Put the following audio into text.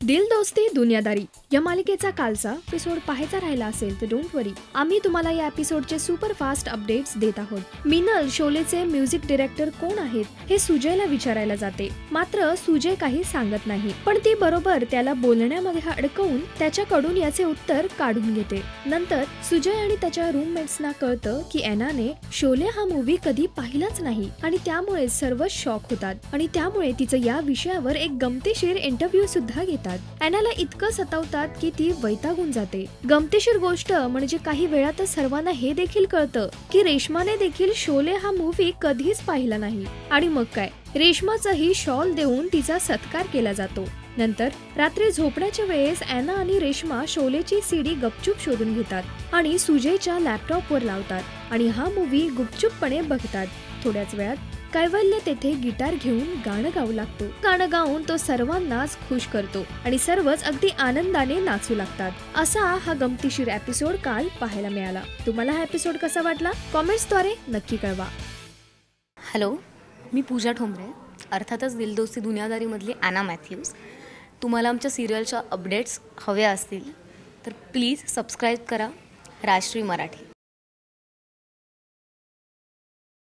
दिल दोस्ती दुनियादारी या मालिकेचा कालचा एपिसोड पाहायचा राहिला असेल तर डोंट वरी, आम्ही तुम्हाला या एपिसोडचे सुपर फास्ट अपडेट्स देत आहोत। मिनल शोलेचे म्युझिक डायरेक्टर कोण आहेत हे सुजयला विचारायला जाते, मात्र सुजय काही सांगत नाही, पण ती बरोबर त्याला बोलण्यामध्ये अडकवून त्याच्याकडून याचे उत्तर काढून घेते। नंतर सुजय आणि त्याच्या रूममेट्सना कळतं की एनाने शोले हा मूवी कधी पाहिलाच नाही आणि त्यामुळे सर्व शॉक होतात आणि त्यामुळे तिचं या विषयावर एक गमतीशीर इंटरव्ह्यू सुद्धा घेतात। एनाला इतकं सतावतात की ती वैतागून जाते। गमतीशीर गोष्ट म्हणजे काही वेळातच सर्वांना हे देखील कळतं की रेश्माने देखील शोले हा मूवी कधीच पाहिला नाही आणि मग काय, रेश्माचाही शॉल देऊन तिचा सत्कार केला जातो। नंतर रात्री झोपण्याच्या वेळेस एना आणि रेश्मा शोलेची सीडी गपचूप शोधून घेतात आणि सुजयच्या लॅपटॉपवर लावतात आणि हा मूवी गुपचूपपणे बघतात। थोड्याच वेळात कैवल्य तेथे गिटार घेऊन गाणं गाऊ लागतो। गाणं गाऊन तो सर्वांनाच खुश करतो आणि सर्वच अगदी आनंदाने नाचू लागतात। असा हा गमतीशीर एपिसोड काल पाहायला मिळाला। तुम्हाला हा एपिसोड कसा वाटला कमेंट्सद्वारे नक्की कळवा। हॅलो, मी पूजा ठोंबरे, अर्थातच दिल दोस्ती दुनियादारी मधली एना मॅथ्यूज। तुम्हाला आमच्या सिरियलच्या अपडेट्स हवे असतील तर प्लीज सबस्क्राईब करा राष्ट्रीय मराठी।